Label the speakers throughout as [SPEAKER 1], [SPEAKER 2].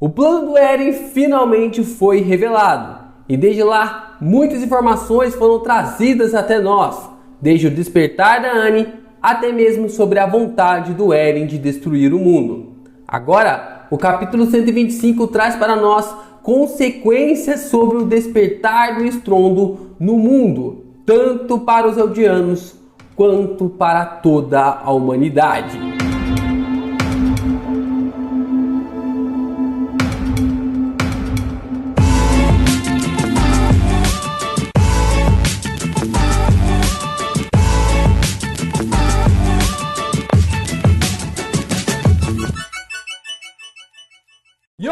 [SPEAKER 1] O plano do Eren finalmente foi revelado, e desde lá muitas informações foram trazidas até nós, desde o despertar da Annie até mesmo sobre a vontade do Eren de destruir o mundo. Agora, o capítulo 125 traz para nós consequências sobre o despertar do estrondo no mundo, tanto para os Eldianos quanto para toda a humanidade. Yo,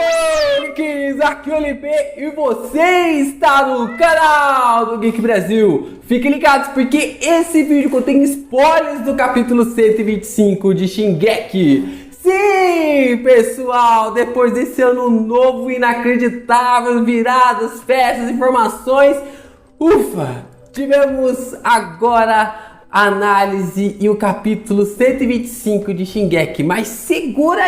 [SPEAKER 1] Geeks, aqui é o LP e você está no canal do Geek Brasil. Fiquem ligados porque esse vídeo contém spoilers do capítulo 125 de Shingeki. Sim, pessoal, depois desse ano novo inacreditável, viradas, festas, informações, ufa, tivemos agora a análise e o capítulo 125 de Shingeki. Mas segura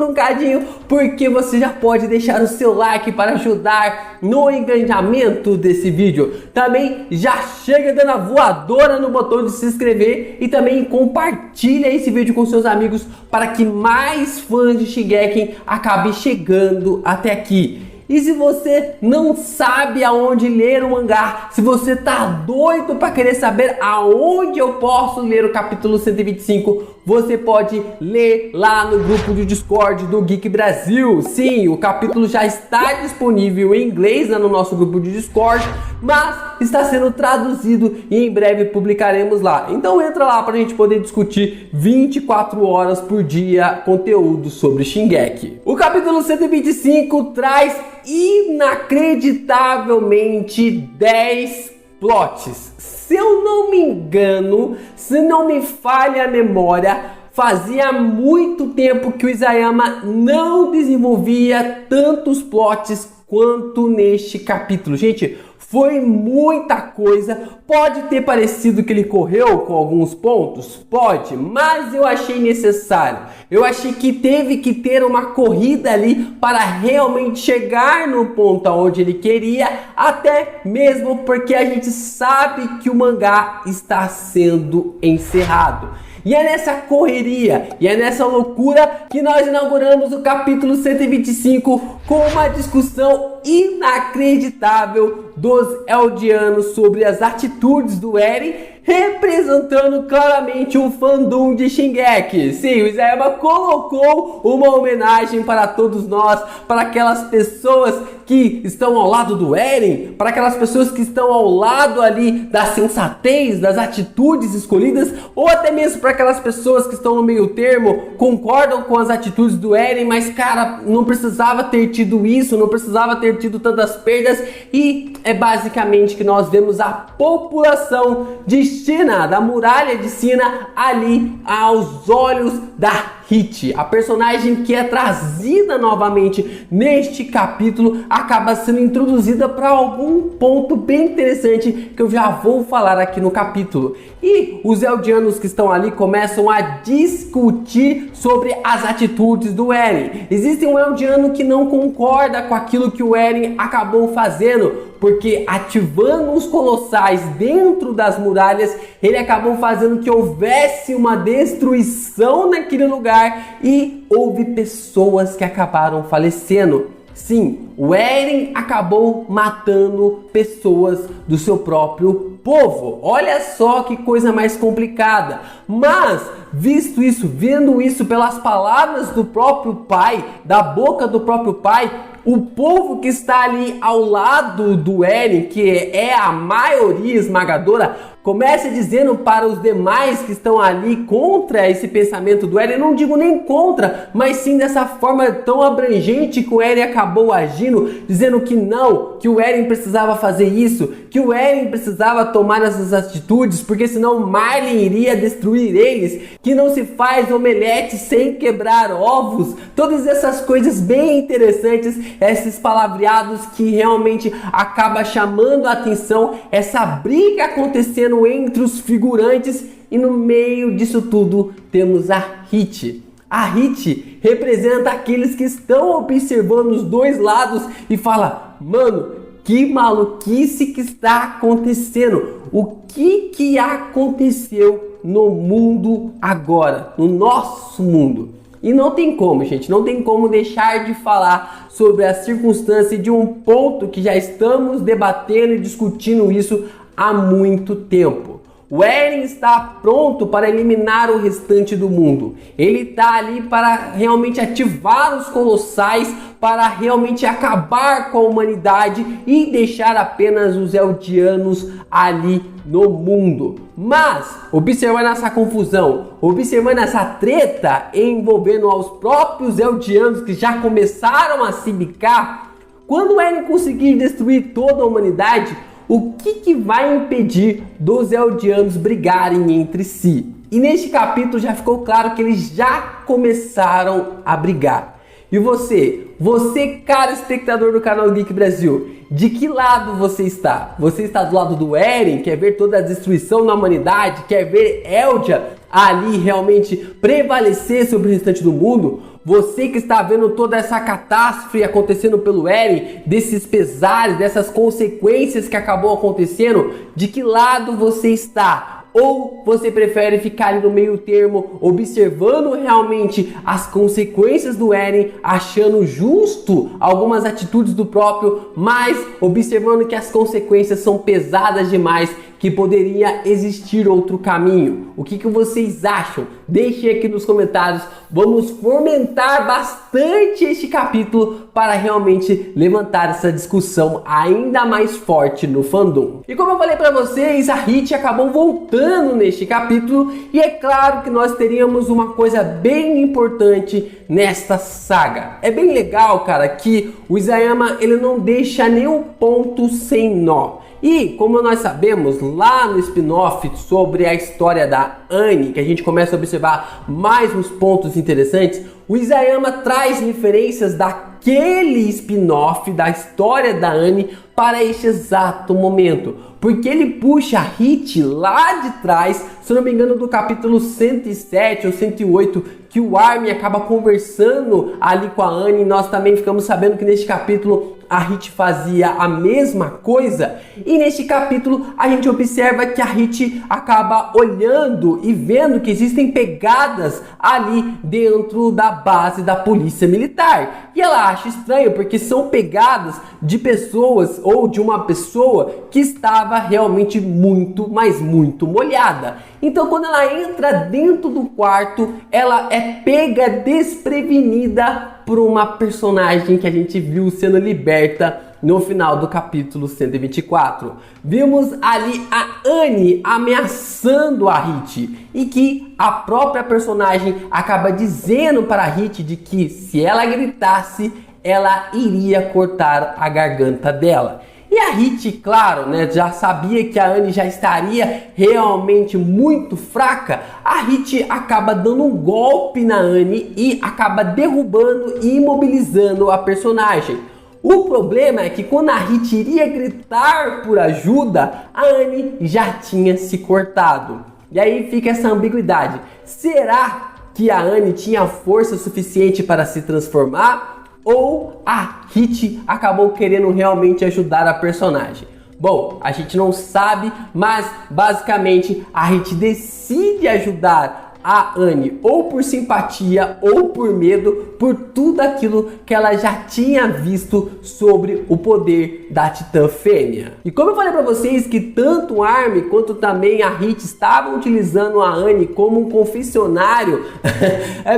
[SPEAKER 1] um cadinho, porque você já pode deixar o seu like para ajudar no engajamento desse vídeo. Também já chega dando a voadora no botão de se inscrever e também compartilha esse vídeo com seus amigos para que mais fãs de Shingeki acabem chegando até aqui. E se você não sabe aonde ler o mangá, se você tá doido para querer saber aonde eu posso ler o capítulo 125, você pode ler lá no grupo de Discord do Geek Brasil. Sim, o capítulo já está disponível em inglês lá no nosso grupo de Discord, mas está sendo traduzido e em breve publicaremos lá. Então entra lá para a gente poder discutir 24 horas por dia conteúdo sobre Shingeki. O capítulo 125 traz inacreditavelmente 10 plots. Se eu não me engano, se não me falha a memória, fazia muito tempo que o Isayama não desenvolvia tantos plots quanto neste capítulo. Gente, foi muita coisa. Pode ter parecido que ele correu com alguns pontos? Pode, mas eu achei necessário. Eu achei que teve que ter uma corrida ali para realmente chegar no ponto onde ele queria, até mesmo porque a gente sabe que o mangá está sendo encerrado. E é nessa correria, e é nessa loucura que nós inauguramos o capítulo 125 com uma discussão inacreditável dos Eldianos sobre as atitudes do Eren, representando claramente um fandom de Shingeki. Sim, o Isayama colocou uma homenagem para todos nós, para aquelas pessoas que estão ao lado do Eren, para aquelas pessoas que estão ao lado ali da sensatez, das atitudes escolhidas, ou até mesmo para aquelas pessoas que estão no meio termo, concordam com as atitudes do Eren, mas cara, não precisava ter tido isso, não precisava ter tido tantas perdas. E é basicamente que nós vemos a população de China, da muralha de China, ali aos olhos da Hit. A personagem que é trazida novamente neste capítulo acaba sendo introduzida para algum ponto bem interessante que eu já vou falar aqui no capítulo. E os Eldianos que estão ali começam a discutir sobre as atitudes do Eren. Existe um Eldiano que não concorda com aquilo que o Eren acabou fazendo, porque ativando os colossais dentro das muralhas, ele acabou fazendo que houvesse uma destruição naquele lugar e houve pessoas que acabaram falecendo. Sim, o Eren acabou matando pessoas do seu próprio povo. Olha só que coisa mais complicada. Mas, visto isso, vendo isso pelas palavras do próprio pai, da boca do próprio pai, o povo que está ali ao lado do Eren, que é a maioria esmagadora, começa dizendo para os demais que estão ali contra esse pensamento do Eren, não digo nem contra, mas sim dessa forma tão abrangente que o Eren acabou agindo, dizendo que não, que o Eren precisava fazer isso, que o Eren precisava tomar essas atitudes, porque senão Marlin iria destruir eles, que não se faz omelete sem quebrar ovos, todas essas coisas bem interessantes, esses palavreados que realmente acaba chamando a atenção, essa briga acontecendo entre os figurantes, e no meio disso tudo temos a Hit. A Hit representa aqueles que estão observando os dois lados e fala: mano, que maluquice que está acontecendo? O que aconteceu no mundo agora, no nosso mundo? E não tem como, gente, não tem como deixar de falar sobre a circunstância de um ponto que já estamos debatendo e discutindo isso há muito tempo. O Eren está pronto para eliminar o restante do mundo. Ele está ali para realmente ativar os colossais, para realmente acabar com a humanidade e deixar apenas os Eldianos ali no mundo. Mas, observando essa confusão, observando essa treta envolvendo aos próprios Eldianos que já começaram a se bicar, quando o Eren conseguir destruir toda a humanidade, o que vai impedir dos Eldianos brigarem entre si? E neste capítulo já ficou claro que eles já começaram a brigar. E você cara espectador do canal Geek Brasil, de que lado você está? Você está do lado do Eren, quer ver toda a destruição na humanidade, quer ver Eldia ali realmente prevalecer sobre o restante do mundo? Você que está vendo toda essa catástrofe acontecendo pelo Eren, desses pesares, dessas consequências que acabou acontecendo, de que lado você está? Ou você prefere ficar ali no meio termo, observando realmente as consequências do Eren, achando justo algumas atitudes do próprio, mas observando que as consequências são pesadas demais, que poderia existir outro caminho? O que vocês acham? Deixem aqui nos comentários. Vamos fomentar bastante este capítulo para realmente levantar essa discussão ainda mais forte no fandom. E como eu falei para vocês, a Hit acabou voltando neste capítulo e é claro que nós teríamos uma coisa bem importante nesta saga. É bem legal, cara, que o Isayama ele não deixa nenhum ponto sem nó. E como nós sabemos lá no spin-off sobre a história da Annie, que a gente começa a observar mais uns pontos interessantes, o Isayama traz referências daquele spin-off da história da Annie para este exato momento. Porque ele puxa a Hit lá de trás, se não me engano do capítulo 107 ou 108, que o Armin acaba conversando ali com a Annie. Nós também ficamos sabendo que neste capítulo a Hit fazia a mesma coisa. E neste capítulo a gente observa que a Hit acaba olhando e vendo que existem pegadas ali dentro da base da polícia militar. E ela acha estranho porque são pegadas de pessoas ou de uma pessoa que estava realmente muito, mas muito molhada. Então quando ela entra dentro do quarto, ela é pega desprevenida por uma personagem que a gente viu sendo liberta no final do capítulo 124. Vimos ali a Annie ameaçando a Hit e que a própria personagem acaba dizendo para a Hit de que se ela gritasse, ela iria cortar a garganta dela. E a Hit, claro, né, já sabia que a Annie já estaria realmente muito fraca. A Hit acaba dando um golpe na Annie e acaba derrubando e imobilizando a personagem. O problema é que quando a Hit iria gritar por ajuda, a Annie já tinha se cortado. E aí fica essa ambiguidade. Será que a Annie tinha força suficiente para se transformar? Ou a Hit acabou querendo realmente ajudar a personagem? Bom, a gente não sabe, mas basicamente a Hit decide ajudar a Annie ou por simpatia ou por medo, por tudo aquilo que ela já tinha visto sobre o poder da Titã Fêmea. E como eu falei para vocês que tanto o Armin quanto também a Hit estavam utilizando a Annie como um confessionário,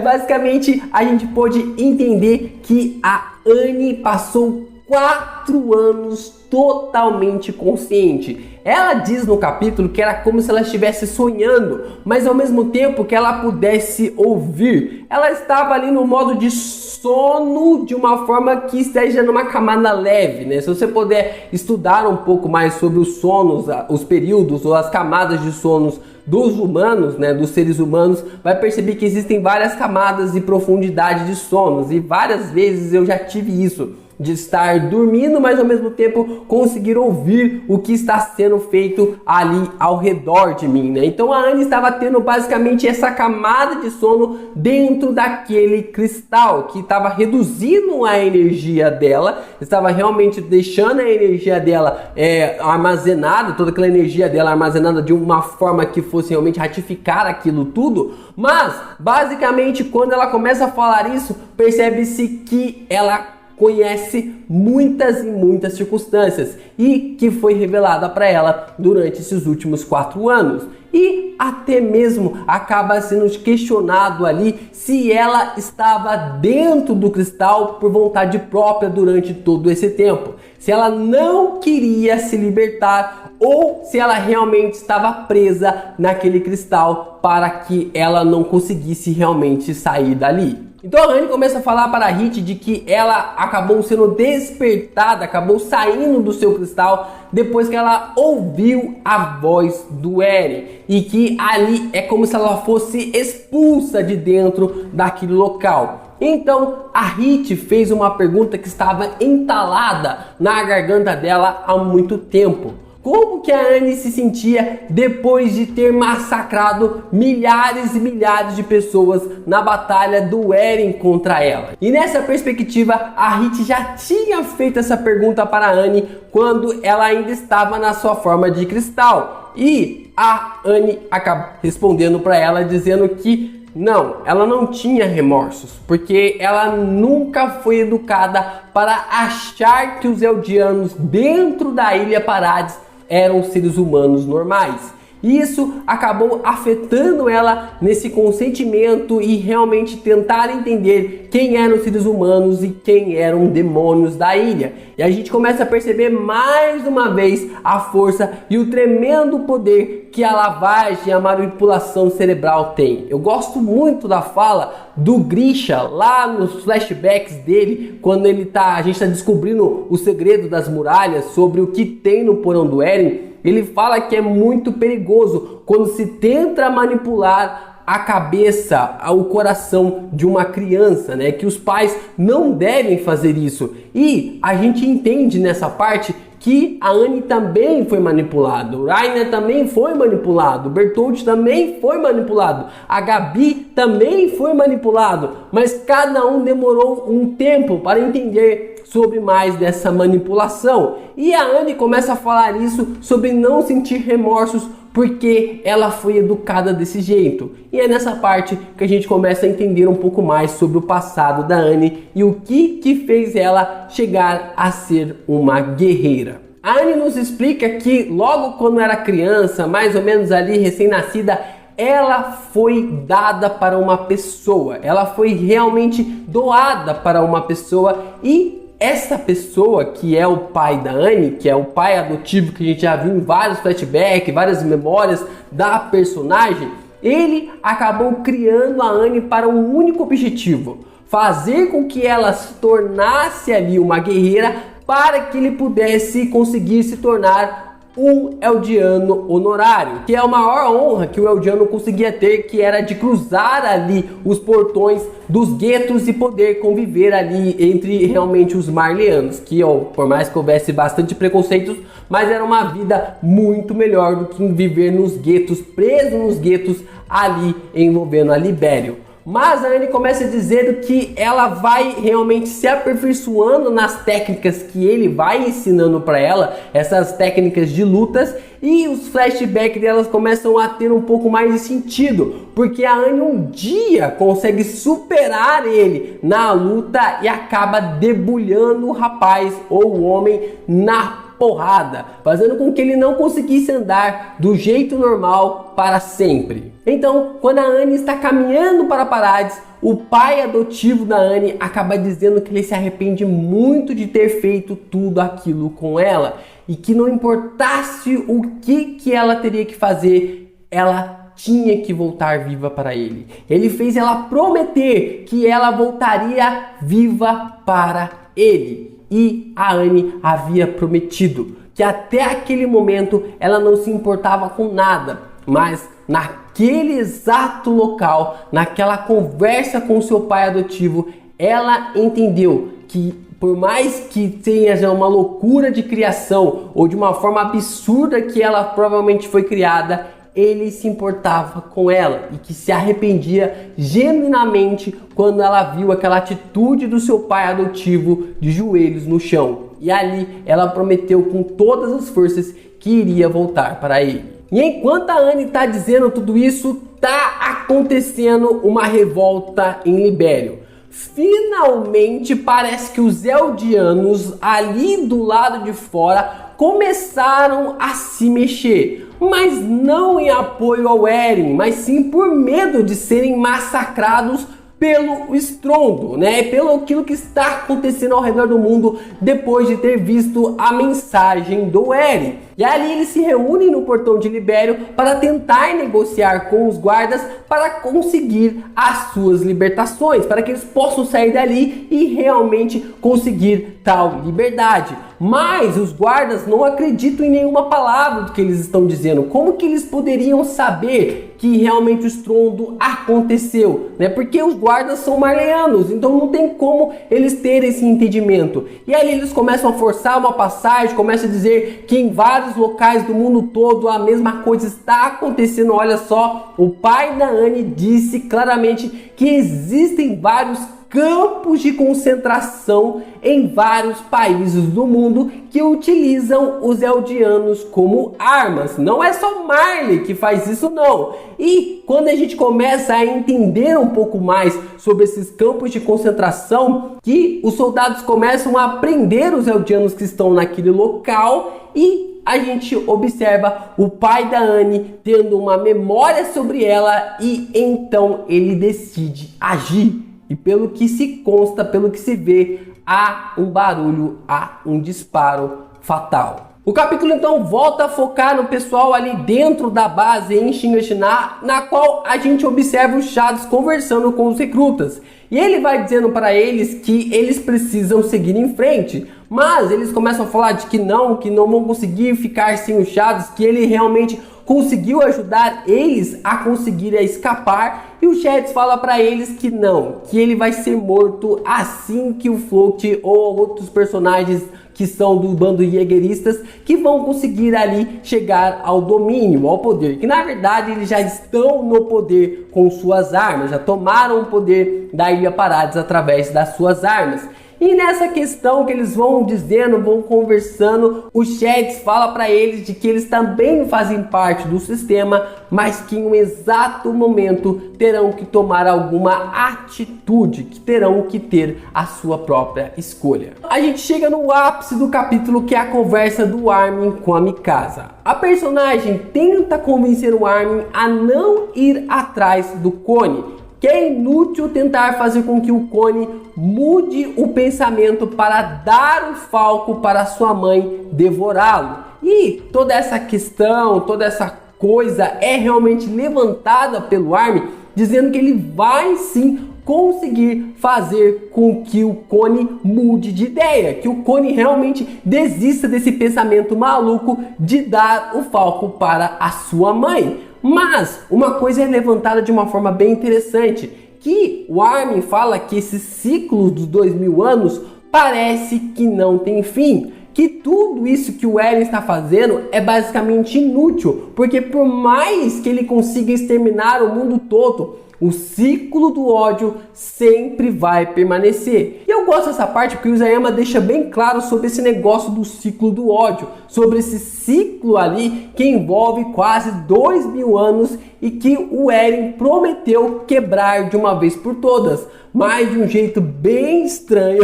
[SPEAKER 1] basicamente a gente pôde entender que a Annie passou 4 anos totalmente consciente. Ela diz no capítulo que era como se ela estivesse sonhando, mas ao mesmo tempo que ela pudesse ouvir. Ela estava ali no modo de sono de uma forma que esteja numa camada leve, né? Se você puder estudar um pouco mais sobre os sonos, os períodos ou as camadas de sonos dos humanos, né, dos seres humanos, vai perceber que existem várias camadas e profundidade de sonos, e várias vezes eu já tive isso. de estar dormindo, mas ao mesmo tempo conseguir ouvir o que está sendo feito ali ao redor de mim, né? Então a Anne estava tendo basicamente essa camada de sono dentro daquele cristal, que estava reduzindo a energia dela, estava realmente deixando a energia dela armazenada, toda aquela energia dela armazenada de uma forma que fosse realmente ratificar aquilo tudo. Mas basicamente quando ela começa a falar isso, percebe-se que ela conhece muitas e muitas circunstâncias e que foi revelada para ela durante esses últimos 4 anos. E até mesmo acaba sendo questionado ali se ela estava dentro do cristal por vontade própria durante todo esse tempo. Se ela não queria se libertar ou se ela realmente estava presa naquele cristal para que ela não conseguisse realmente sair dali. Então a Anne começa a falar para a Hit de que ela acabou sendo despertada, acabou saindo do seu cristal depois que ela ouviu a voz do Eren, e que ali é como se ela fosse expulsa de dentro daquele local. Então a Hit fez uma pergunta que estava entalada na garganta dela há muito tempo. Como que a Anne se sentia depois de ter massacrado milhares e milhares de pessoas na batalha do Eren contra ela? E nessa perspectiva, a Hit já tinha feito essa pergunta para a Anne quando ela ainda estava na sua forma de cristal. E a Anne acaba respondendo para ela dizendo que não, ela não tinha remorsos, porque ela nunca foi educada para achar que os Eldianos dentro da Ilha Paradis eram seres humanos normais. E isso acabou afetando ela nesse consentimento e realmente tentar entender quem eram os seres humanos e quem eram demônios da ilha. E a gente começa a perceber mais uma vez a força e o tremendo poder que a lavagem e a manipulação cerebral tem. Eu gosto muito da fala do Grisha lá nos flashbacks dele, quando a gente está descobrindo o segredo das muralhas, sobre o que tem no porão do Eren. Ele fala que é muito perigoso quando se tenta manipular a cabeça, o coração de uma criança, né? Que os pais não devem fazer isso. E a gente entende nessa parte que a Anne também foi manipulada, o Reiner também foi manipulado, o Bertolt também foi manipulado, a Gabi também foi manipulado, mas cada um demorou um tempo para entender sobre mais dessa manipulação. E a Anne começa a falar isso sobre não sentir remorsos porque ela foi educada desse jeito. E é nessa parte que a gente começa a entender um pouco mais sobre o passado da Anne e o que fez ela chegar a ser uma guerreira. A Anne nos explica que logo quando era criança, mais ou menos ali recém-nascida, ela foi dada para uma pessoa, ela foi realmente doada para uma pessoa, e essa pessoa, que é o pai da Anne, que é o pai adotivo que a gente já viu em vários flashbacks, várias memórias da personagem, ele acabou criando a Anne para um único objetivo: fazer com que ela se tornasse ali uma guerreira, para que ele pudesse conseguir se tornar um Eldiano honorário, que é a maior honra que o Eldiano conseguia ter, que era de cruzar ali os portões dos guetos e poder conviver ali entre realmente os Marleyanos, que por mais que houvesse bastante preconceitos, mas era uma vida muito melhor do que viver nos guetos, preso nos guetos ali envolvendo a Libério. Mas a Anne começa dizendo que ela vai realmente se aperfeiçoando nas técnicas que ele vai ensinando para ela, essas técnicas de lutas, e os flashbacks delas começam a ter um pouco mais de sentido, porque a Anne um dia consegue superar ele na luta e acaba debulhando o rapaz ou o homem na porrada, fazendo com que ele não conseguisse andar do jeito normal para sempre. Então, quando a Anne está caminhando para Paradis, o pai adotivo da Anne acaba dizendo que ele se arrepende muito de ter feito tudo aquilo com ela, e que não importasse o que ela teria que fazer, ela tinha que voltar viva para ele. Ele fez ela prometer que ela voltaria viva para ele. E a Anne havia prometido que até aquele momento ela não se importava com nada, mas naquele exato local, naquela conversa com seu pai adotivo, ela entendeu que por mais que tenha já uma loucura de criação ou de uma forma absurda que ela provavelmente foi criada, ele se importava com ela e que se arrependia genuinamente quando ela viu aquela atitude do seu pai adotivo de joelhos no chão. E ali ela prometeu com todas as forças que iria voltar para ele. E enquanto a Anne está dizendo tudo isso, está acontecendo uma revolta em Libério. Finalmente parece que os Eldianos ali do lado de fora começaram a se mexer, mas não em apoio ao Eren, mas sim por medo de serem massacrados pelo estrondo, né? Pelo aquilo que está acontecendo ao redor do mundo depois de ter visto a mensagem do Eren. E ali eles se reúnem no portão de Libério para tentar negociar com os guardas para conseguir as suas libertações, para que eles possam sair dali e realmente conseguir tal liberdade. Mas os guardas não acreditam em nenhuma palavra do que eles estão dizendo. Como que eles poderiam saber que realmente o estrondo aconteceu, né? Porque os guardas são marleanos, então não tem como eles terem esse entendimento. E aí eles começam a forçar uma passagem, começam a dizer que em vários locais do mundo todo a mesma coisa está acontecendo. Olha só, o pai da Anne disse claramente que existem vários campos de concentração em vários países do mundo que utilizam os Eldianos como armas. Não é só Marley que faz isso, não. E quando a gente começa a entender um pouco mais sobre esses campos de concentração, que os soldados começam a prender os Eldianos que estão naquele local, e a gente observa o pai da Anne tendo uma memória sobre ela, e então ele decide agir. E pelo que se consta, pelo que se vê, há um barulho, há um disparo fatal. O capítulo então volta a focar no pessoal ali dentro da base em Shiganshina, na qual a gente observa o Shadow's conversando com os recrutas. E ele vai dizendo para eles que eles precisam seguir em frente. Mas eles começam a falar de que não vão conseguir ficar sem o Shadow's, que ele realmente conseguiu ajudar eles a conseguir escapar, e o Shadow's fala para eles que não, que ele vai ser morto assim que o Float ou outros personagens que são do bando Jägeristas que vão conseguir ali chegar ao domínio, ao poder, que na verdade eles já estão no poder com suas armas, já tomaram o poder da Ilha Paradis através das suas armas. E nessa questão que eles vão dizendo, vão conversando, o Shadow's fala para eles de que eles também fazem parte do sistema, mas que em um exato momento terão que tomar alguma atitude, que terão que ter a sua própria escolha. A gente chega no ápice do capítulo, que é a conversa do Armin com a Mikasa. A personagem tenta convencer o Armin a não ir atrás do Connie, que é inútil tentar fazer com que o Connie mude o pensamento para dar o Falco para sua mãe devorá-lo. E toda essa questão, toda essa coisa é realmente levantada pelo Armin, dizendo que ele vai sim conseguir fazer com que o Connie mude de ideia, que o Connie realmente desista desse pensamento maluco de dar o Falco para a sua mãe. Mas uma coisa é levantada de uma forma bem interessante, que o Armin fala que esse ciclo dos 2000 anos parece que não tem fim, que tudo isso que o Eren está fazendo é basicamente inútil, porque por mais que ele consiga exterminar o mundo todo, o ciclo do ódio sempre vai permanecer. E eu gosto dessa parte porque o Isayama deixa bem claro sobre esse negócio do ciclo do ódio, sobre esse ciclo ali que envolve quase 2000 anos e que o Eren prometeu quebrar de uma vez por todas, mas de um jeito bem estranho,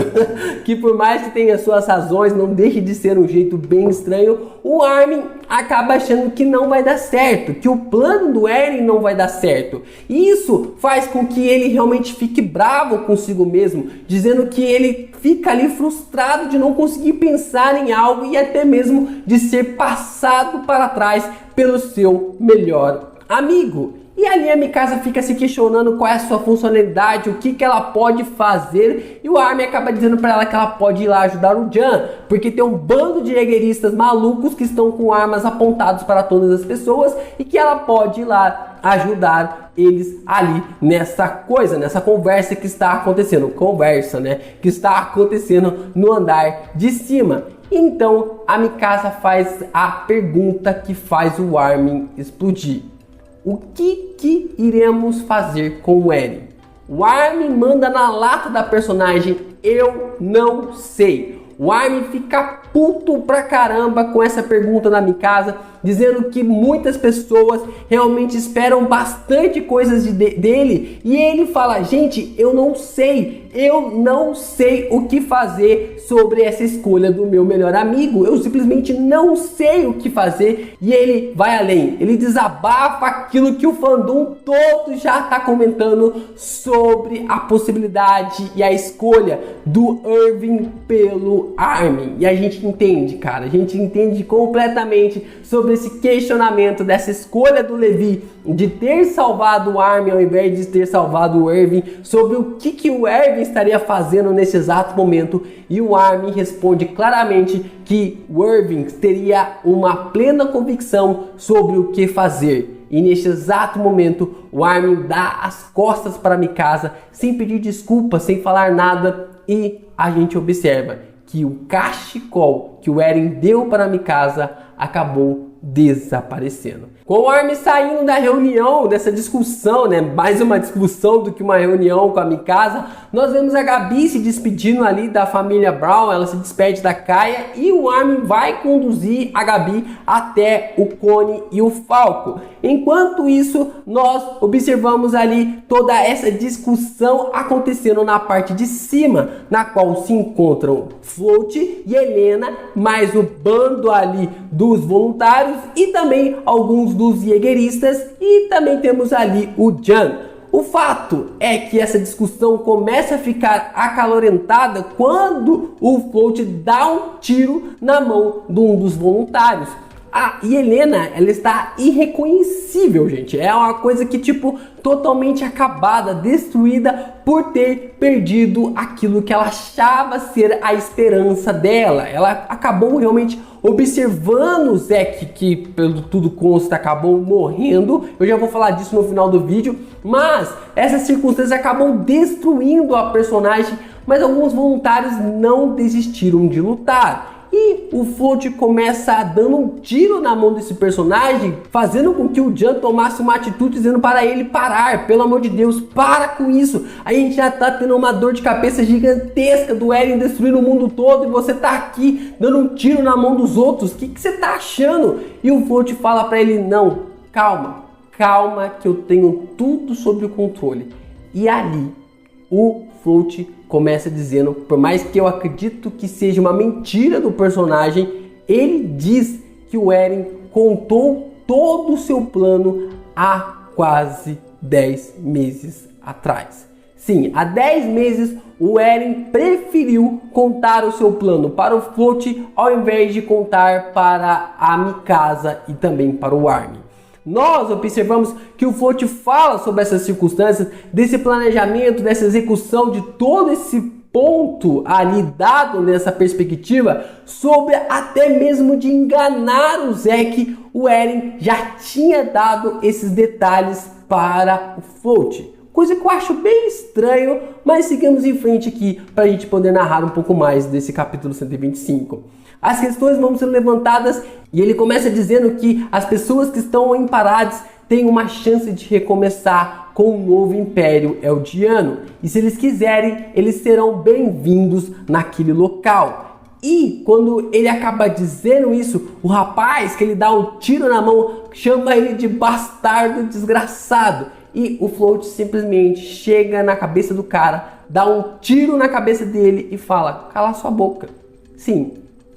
[SPEAKER 1] que por mais que tenha suas razões, não deixe de ser um jeito bem estranho. O Armin acaba achando que não vai dar certo, que o plano do Eren não vai dar certo. E isso faz com que ele realmente fique bravo consigo mesmo, dizendo que ele fica ali frustrado de não conseguir pensar em algo e até mesmo de ser passado para trás pelo seu melhor amigo. E ali a Mikasa fica se questionando qual é a sua funcionalidade, o que ela pode fazer, e o Armin acaba dizendo para ela que ela pode ir lá ajudar o Jan, porque tem um bando de jaegueristas malucos que estão com armas apontadas para todas as pessoas e que ela pode ir lá ajudar eles ali nessa conversa que está acontecendo, que está acontecendo no andar de cima. Então a Mikasa faz a pergunta que faz o Armin explodir: o que iremos fazer com o Eren? O Armin manda na lata da personagem: eu não sei. O Armin fica puto pra caramba com essa pergunta da Mikasa, dizendo que muitas pessoas realmente esperam bastante coisas dele, e ele fala: gente, eu não sei o que fazer sobre essa escolha do meu melhor amigo, eu simplesmente não sei o que fazer. E ele vai além, ele desabafa aquilo que o fandom todo já está comentando sobre a possibilidade e a escolha do Irving pelo Armin. E a gente entende, cara, a gente entende completamente sobre esse questionamento dessa escolha do Levi de ter salvado o Armin ao invés de ter salvado o Irving, sobre o que o Irving estaria fazendo nesse exato momento. E o Armin responde claramente que o Irving teria uma plena convicção sobre o que fazer. E neste exato momento o Armin dá as costas para Mikasa sem pedir desculpa, sem falar nada, e a gente observa que o cachecol que o Eren deu para Mikasa acabou desaparecendo. Com o Armin saindo da reunião, dessa discussão, mais uma discussão do que uma reunião com a Mikasa, nós vemos a Gabi se despedindo ali da família Brown. Ela se despede da Kaia e o Armin vai conduzir a Gabi até o Connie e o Falco. Enquanto isso, nós observamos ali toda essa discussão acontecendo na parte de cima, na qual se encontram Float e Helena, mais o bando ali dos voluntários e também alguns dos jaegueristas, e também temos ali o Jan. O fato é que essa discussão começa a ficar acalorentada quando o Float dá um tiro na mão de um dos voluntários. E Helena, ela está irreconhecível, gente. É uma coisa que, totalmente acabada, destruída por ter perdido aquilo que ela achava ser a esperança dela. Ela acabou realmente observando o Zack, que pelo tudo consta acabou morrendo. Eu já vou falar disso no final do vídeo. Mas essas circunstâncias acabam destruindo a personagem. Mas alguns voluntários não desistiram de lutar. E o Float começa dando um tiro na mão desse personagem, fazendo com que o Jan tomasse uma atitude dizendo para ele parar. Pelo amor de Deus, para com isso. A gente já tá tendo uma dor de cabeça gigantesca do Eren destruindo o mundo todo, e você tá aqui dando um tiro na mão dos outros. O que você tá achando? E o Float fala para ele: não, calma, que eu tenho tudo sob o controle. E ali o Float começa dizendo, por mais que eu acredito que seja uma mentira do personagem, ele diz que o Eren contou todo o seu plano há quase 10 meses atrás. Sim, há 10 meses o Eren preferiu contar o seu plano para o Float ao invés de contar para a Mikasa e também para o Armin. Nós observamos que o Float fala sobre essas circunstâncias, desse planejamento, dessa execução de todo esse ponto ali dado nessa perspectiva, sobre até mesmo de enganar o Zack. O Eren já tinha dado esses detalhes para o Float, coisa que eu acho bem estranho, mas seguimos em frente aqui para a gente poder narrar um pouco mais desse capítulo 125. As questões vão sendo levantadas e ele começa dizendo que as pessoas que estão em Parades têm uma chance de recomeçar com um novo Império Eldiano. E se eles quiserem, eles serão bem-vindos naquele local. E quando ele acaba dizendo isso, o rapaz que ele dá um tiro na mão chama ele de bastardo desgraçado. E o Float simplesmente chega na cabeça do cara, dá um tiro na cabeça dele e fala: cala sua boca. Sim,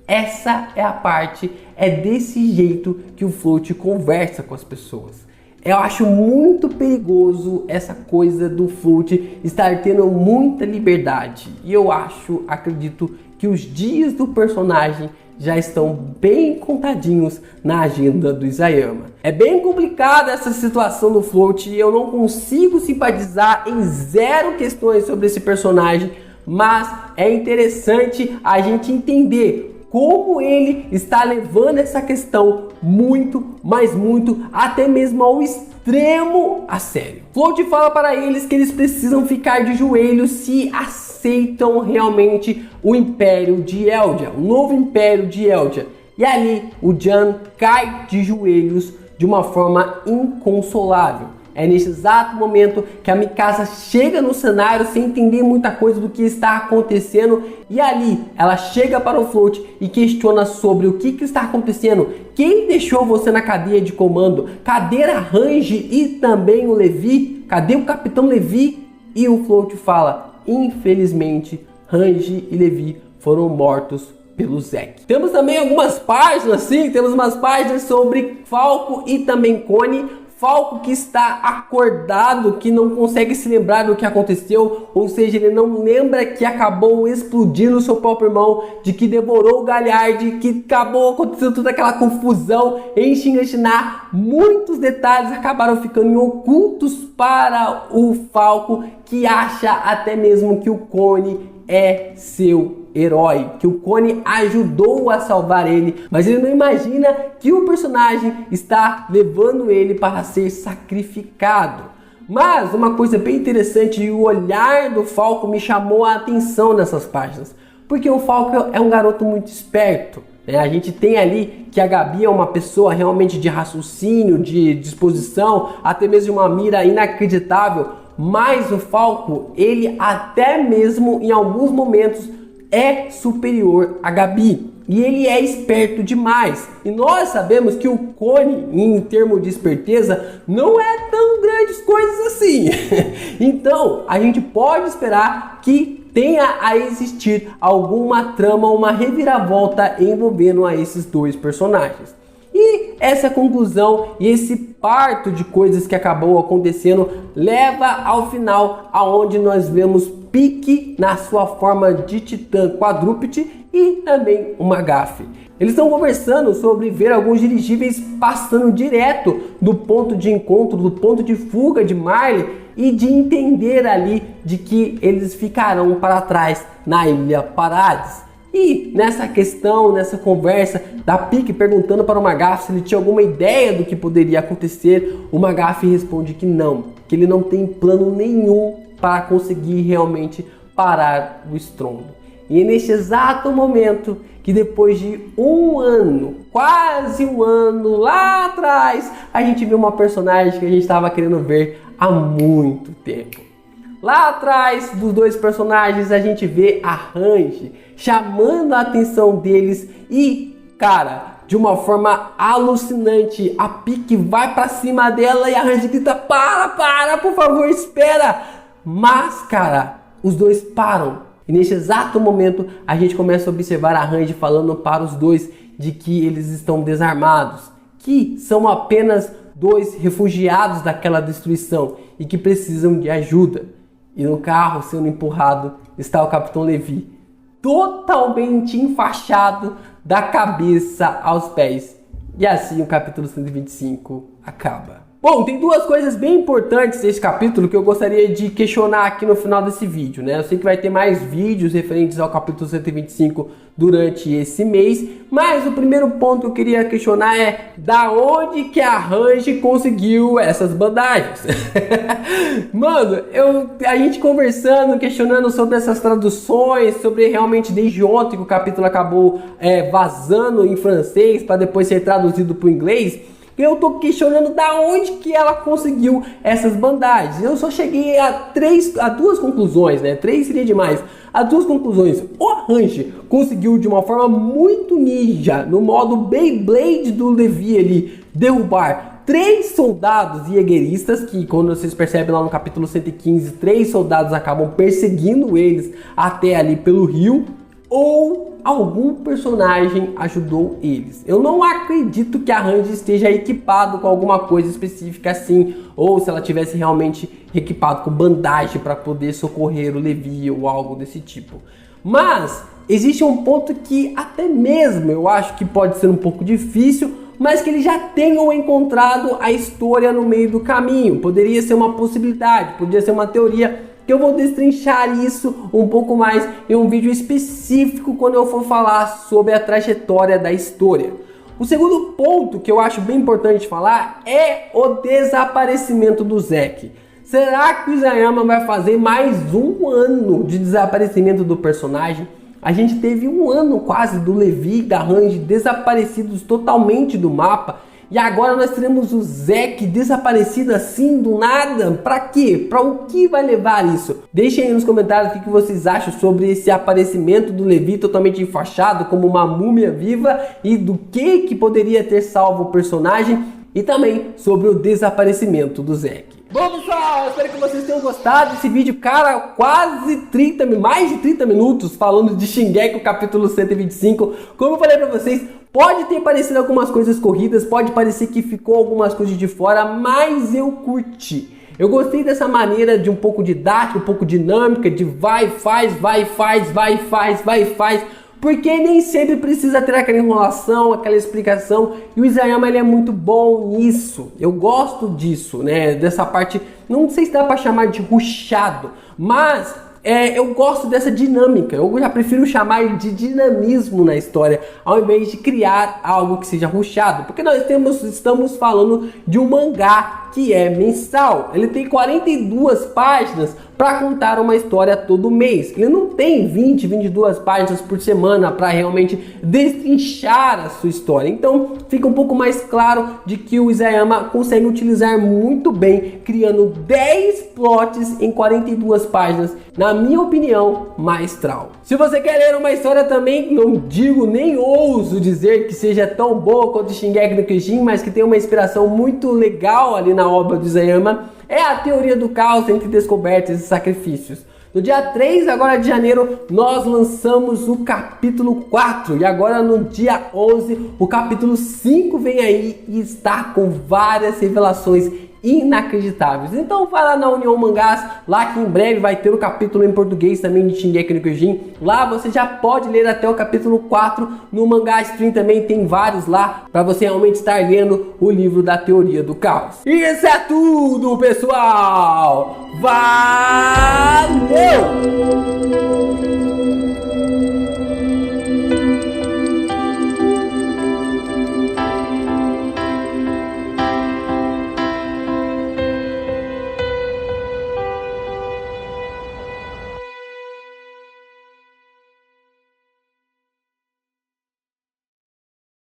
[SPEAKER 1] essa é a parte, é desse jeito que o Float conversa com as pessoas. Eu acho muito perigoso essa coisa do Float estar tendo muita liberdade. E eu acredito que os dias do personagem já estão bem contadinhos na agenda do Isayama. É bem complicada essa situação do Float e eu não consigo simpatizar em zero questões sobre esse personagem, mas é interessante a gente entender como ele está levando essa questão muito, mas muito, até mesmo ao extremo a sério. Float fala para eles que eles precisam ficar de joelhos se aceitam realmente o Império de Eldia, o novo Império de Eldia. E ali o Jan cai de joelhos de uma forma inconsolável. É nesse exato momento que a Mikasa chega no cenário sem entender muita coisa do que está acontecendo, e ali ela chega para o Float e questiona sobre o que está acontecendo. Quem deixou você na cadeia de comando? Cadê a Hange e também o Levi? Cadê o Capitão Levi? E o Float fala: infelizmente, Hange e Levi foram mortos pelo Zeke. Temos também algumas páginas, sim, temos umas páginas sobre Falco e também Connie. Falco que está acordado, que não consegue se lembrar do que aconteceu, ou seja, ele não lembra que acabou explodindo o seu próprio irmão, de que devorou o Galliard, que acabou acontecendo toda aquela confusão em Shiganshina. Muitos detalhes acabaram ficando ocultos para o Falco, que acha até mesmo que o Connie é seu herói, que o Connie ajudou a salvar ele, mas ele não imagina que o personagem está levando ele para ser sacrificado. Mas uma coisa bem interessante, e o olhar do Falco me chamou a atenção nessas páginas, porque o Falco é um garoto muito esperto, né? A gente tem ali que a Gabi é uma pessoa realmente de raciocínio, de disposição, até mesmo de uma mira inacreditável, mas o Falco, ele até mesmo em alguns momentos é superior a Gabi, e ele é esperto demais. E nós sabemos que o Connie, em termos de esperteza, não é tão grandes coisas assim. Então, a gente pode esperar que tenha a existir alguma trama, uma reviravolta envolvendo a esses dois personagens. E essa conclusão e esse parto de coisas que acabou acontecendo leva ao final, aonde nós vemos Pique na sua forma de titã quadrúpede e também uma gafe. Eles estão conversando sobre ver alguns dirigíveis passando direto do ponto de encontro, do ponto de fuga de Marley, e de entender ali de que eles ficarão para trás na Ilha Parades. E nessa questão, nessa conversa da Pique perguntando para o Magaf se ele tinha alguma ideia do que poderia acontecer, o Magaf responde que não, que ele não tem plano nenhum para conseguir realmente parar o estrondo. E é neste exato momento que, depois de um ano, quase um ano lá atrás, a gente vê uma personagem que a gente estava querendo ver há muito tempo. Lá atrás dos dois personagens a gente vê a Hange chamando a atenção deles e, cara, de uma forma alucinante, a Pique vai pra cima dela e a Hange grita: para, por favor, espera! Mas, cara, os dois param. E nesse exato momento a gente começa a observar a Hange falando para os dois de que eles estão desarmados, que são apenas dois refugiados daquela destruição e que precisam de ajuda. E no carro, sendo empurrado, está o Capitão Levi, totalmente enfaixado da cabeça aos pés. E assim o capítulo 125 acaba. Bom, tem duas coisas bem importantes nesse capítulo que eu gostaria de questionar aqui no final desse vídeo, né? Eu sei que vai ter mais vídeos referentes ao capítulo 125 durante esse mês, mas o primeiro ponto que eu queria questionar é: da onde que a Hange conseguiu essas bandagens? Mano, a gente conversando, questionando sobre essas traduções, sobre realmente desde ontem que o capítulo acabou vazando em francês para depois ser traduzido para o inglês. Eu tô questionando da onde que ela conseguiu essas bandagens. Eu só cheguei a duas conclusões, né? Três seria demais. As duas conclusões: o Hange conseguiu de uma forma muito ninja, no modo Beyblade do Levi ali, derrubar 3 soldados jägeristas, que quando vocês percebem lá no capítulo 115, 3 soldados acabam perseguindo eles até ali pelo rio, ou algum personagem ajudou eles. Eu não acredito que a Hange esteja equipado com alguma coisa específica assim, ou se ela tivesse realmente equipado com bandagem para poder socorrer o Levi ou algo desse tipo. Mas existe um ponto que até mesmo eu acho que pode ser um pouco difícil, mas que eles já tenham encontrado a história no meio do caminho. Poderia ser uma possibilidade, poderia ser uma teoria, que eu vou destrinchar isso um pouco mais em um vídeo específico quando eu for falar sobre a trajetória da história. O segundo ponto que eu acho bem importante falar é o desaparecimento do Zack. Será que o Isayama vai fazer mais um ano de desaparecimento do personagem? A gente teve um ano quase do Levi e da Range desaparecidos totalmente do mapa. E agora nós teremos o Zack desaparecido assim do nada. Pra quê? Pra o que vai levar isso? Deixem aí nos comentários o que vocês acham sobre esse aparecimento do Levi totalmente enfaixado como uma múmia viva e do que poderia ter salvo o personagem, e também sobre o desaparecimento do Zack. Bom, pessoal, espero que vocês tenham gostado desse vídeo, cara, mais de 30 minutos falando de Shingeki, o capítulo 125. Como eu falei pra vocês, pode ter parecido algumas coisas corridas, pode parecer que ficou algumas coisas de fora, mas eu curti. Eu gostei dessa maneira de um pouco didática, um pouco dinâmica, de vai, faz, porque nem sempre precisa ter aquela enrolação, aquela explicação, e o Isayama ele é muito bom nisso. Eu gosto disso, né? Dessa parte, não sei se dá pra chamar de rushado, mas eu gosto dessa dinâmica. Eu já prefiro chamar de dinamismo na história, ao invés de criar algo que seja rushado, porque nós estamos falando de um mangá que é mensal. Ele tem 42 páginas para contar uma história todo mês. Ele não tem 22 páginas por semana para realmente destrinchar a sua história. Então fica um pouco mais claro de que o Isayama consegue utilizar muito bem, criando 10 plots em 42 páginas, na minha opinião, maestral. Se você quer ler uma história também, não digo nem ouso dizer que seja tão boa quanto Shingeki no Kyojin, mas que tem uma inspiração muito legal ali na obra do Isayama, é a teoria do caos entre descobertas e sacrifícios. No dia 3 agora de janeiro, nós lançamos o capítulo 4. E agora no dia 11, o capítulo 5 vem aí e está com várias revelações inacreditáveis. Então vai lá na União Mangás, lá que em breve vai ter o capítulo em português também de Shingeki no Kyojin. Lá você já pode ler até o capítulo 4. No Mangá Stream também tem vários lá, para você realmente estar lendo o livro da teoria do caos. E isso é tudo, pessoal! Valeu!